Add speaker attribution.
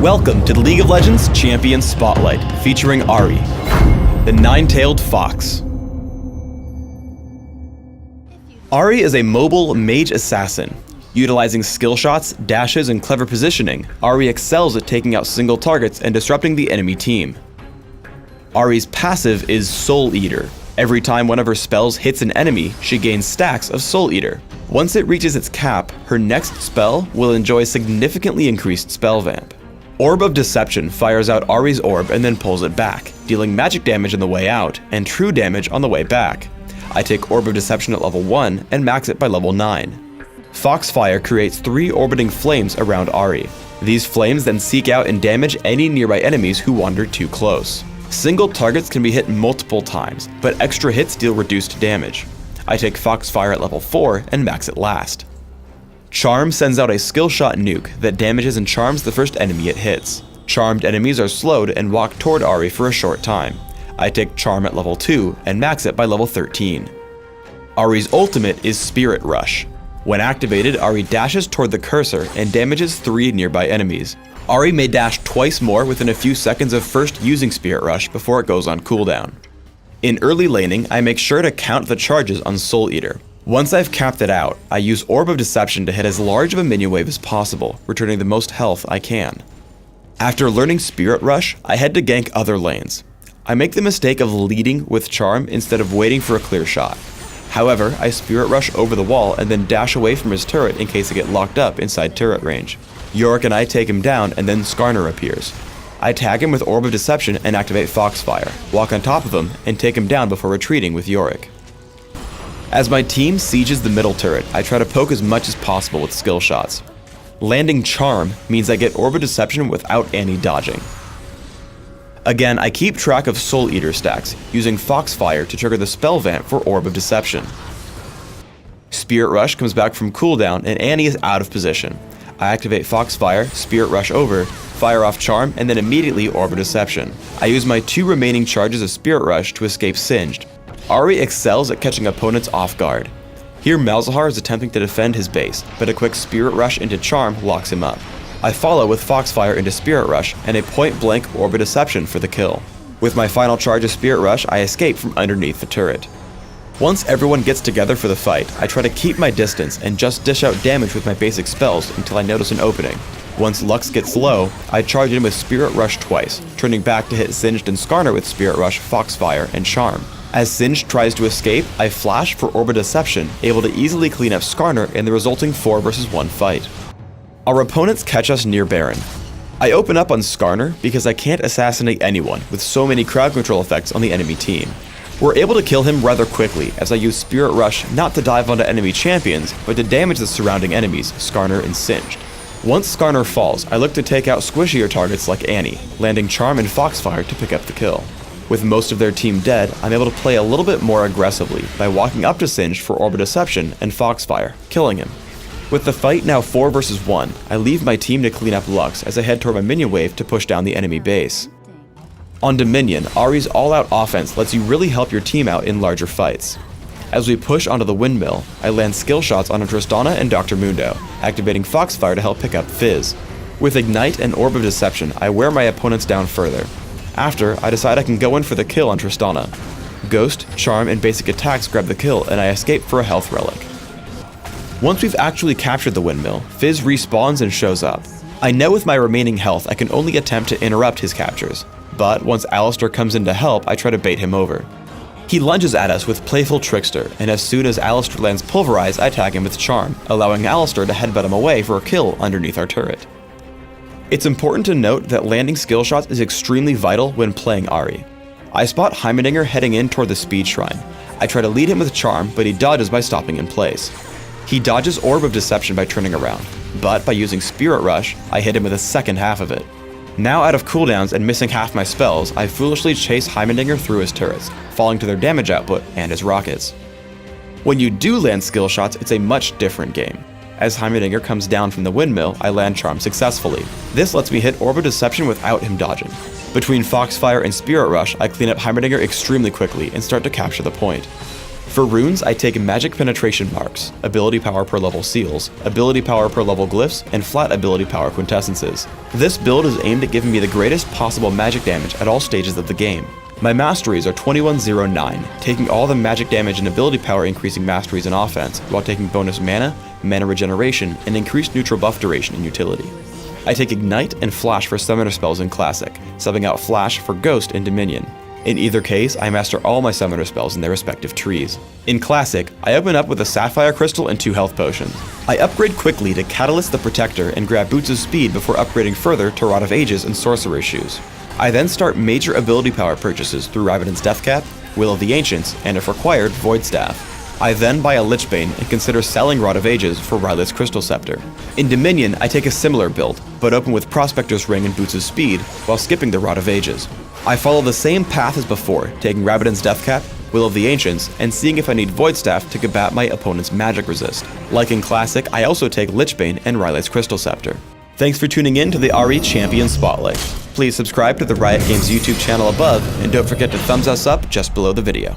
Speaker 1: Welcome to the League of Legends Champion Spotlight, featuring Ahri, the nine-tailed fox. Ahri is a mobile mage assassin. Utilizing skill shots, dashes, and clever positioning, Ahri excels at taking out single targets and disrupting the enemy team. Ahri's passive is Soul Eater. Every time one of her spells hits an enemy, she gains stacks of Soul Eater. Once it reaches its cap, her next spell will enjoy significantly increased spell vamp. Orb of Deception fires out Ahri's orb and then pulls it back, dealing magic damage on the way out and true damage on the way back. I take Orb of Deception at level 1 and max it by level 9. Foxfire creates 3 orbiting flames around Ahri. These flames then seek out and damage any nearby enemies who wander too close. Single targets can be hit multiple times, but extra hits deal reduced damage. I take Foxfire at level 4 and max it last. Charm sends out a skill shot nuke that damages and charms the first enemy it hits. Charmed enemies are slowed and walk toward Ahri for a short time. I take Charm at level 2 and max it by level 13. Ahri's ultimate is Spirit Rush. When activated, Ahri dashes toward the cursor and damages 3 nearby enemies. Ahri may dash twice more within a few seconds of first using Spirit Rush before it goes on cooldown. In early laning, I make sure to count the charges on Soul Eater. Once I've capped it out, I use Orb of Deception to hit as large of a minion wave as possible, returning the most health I can. After learning Spirit Rush, I head to gank other lanes. I make the mistake of leading with Charm instead of waiting for a clear shot. However, I Spirit Rush over the wall and then dash away from his turret in case I get locked up inside turret range. Yorick and I take him down and then Skarner appears. I tag him with Orb of Deception and activate Foxfire, walk on top of him, and take him down before retreating with Yorick. As my team sieges the middle turret, I try to poke as much as possible with skill shots. Landing Charm means I get Orb of Deception without any dodging. Again, I keep track of Soul Eater stacks, using Foxfire to trigger the spell vamp for Orb of Deception. Spirit Rush comes back from cooldown and Annie is out of position. I activate Foxfire, Spirit Rush over, fire off Charm, and then immediately Orb of Deception. I use my 2 remaining charges of Spirit Rush to escape Singed. Ahri excels at catching opponents off guard. Here Malzahar is attempting to defend his base, but a quick Spirit Rush into Charm locks him up. I follow with Foxfire into Spirit Rush and a point-blank Orb of Deception for the kill. With my final charge of Spirit Rush, I escape from underneath the turret. Once everyone gets together for the fight, I try to keep my distance and just dish out damage with my basic spells until I notice an opening. Once Lux gets low, I charge in with Spirit Rush twice, turning back to hit Singed and Skarner with Spirit Rush, Foxfire, and Charm. As Singed tries to escape, I flash for Orb of Deception, able to easily clean up Skarner in the resulting 4 vs 1 fight. Our opponents catch us near Baron. I open up on Skarner because I can't assassinate anyone with so many crowd control effects on the enemy team. We're able to kill him rather quickly as I use Spirit Rush not to dive onto enemy champions, but to damage the surrounding enemies, Skarner and Singed. Once Skarner falls, I look to take out squishier targets like Annie, landing Charm and Foxfire to pick up the kill. With most of their team dead, I'm able to play a little bit more aggressively by walking up to Singed for Orb of Deception and Foxfire, killing him. With the fight now 4 vs 1, I leave my team to clean up Lux as I head toward my minion wave to push down the enemy base. On Dominion, Ahri's all-out offense lets you really help your team out in larger fights. As we push onto the windmill, I land skill shots on Tristana and Dr. Mundo, activating Foxfire to help pick up Fizz. With Ignite and Orb of Deception, I wear my opponents down further. After, I decide I can go in for the kill on Tristana. Ghost, Charm, and basic attacks grab the kill, and I escape for a health relic. Once we've actually captured the windmill, Fizz respawns and shows up. I know with my remaining health I can only attempt to interrupt his captures, but once Alistar comes in to help, I try to bait him over. He lunges at us with Playful Trickster, and as soon as Alistar lands Pulverize, I tag him with Charm, allowing Alistar to headbutt him away for a kill underneath our turret. It's important to note that landing skill shots is extremely vital when playing Ahri. I spot Heimerdinger heading in toward the Speed Shrine. I try to lead him with Charm, but he dodges by stopping in place. He dodges Orb of Deception by turning around, but by using Spirit Rush, I hit him with a second half of it. Now out of cooldowns and missing half my spells, I foolishly chase Heimerdinger through his turrets, falling to their damage output and his rockets. When you do land skill shots, it's a much different game. As Heimerdinger comes down from the windmill, I land Charm successfully. This lets me hit Orb of Deception without him dodging. Between Foxfire and Spirit Rush, I clean up Heimerdinger extremely quickly and start to capture the point. For runes, I take magic penetration marks, ability power per level seals, ability power per level glyphs, and flat ability power quintessences. This build is aimed at giving me the greatest possible magic damage at all stages of the game. My masteries are 2109, taking all the magic damage and ability power increasing masteries in offense, while taking bonus mana, mana regeneration, and increased neutral buff duration in utility. I take Ignite and Flash for summoner spells in Classic, subbing out Flash for Ghost in Dominion. In either case, I master all my summoner spells in their respective trees. In Classic, I open up with a Sapphire Crystal and 2 health potions. I upgrade quickly to Catalyst the Protector and grab Boots of Speed before upgrading further to Rod of Ages and Sorcerer's Shoes. I then start major ability power purchases through Rabadon's Deathcap, Will of the Ancients, and if required, Void Staff. I then buy a Lichbane and consider selling Rod of Ages for Rylith's Crystal Scepter. In Dominion, I take a similar build, but open with Prospector's Ring and Boots of Speed while skipping the Rod of Ages. I follow the same path as before, taking Rabadon's Deathcap, Will of the Ancients, and seeing if I need Void Staff to combat my opponent's magic resist. Like in Classic, I also take Lichbane and Rylith's Crystal Scepter. Thanks for tuning in to the Ahri Champion Spotlight. Please subscribe to the Riot Games YouTube channel above, and don't forget to thumbs us up just below the video.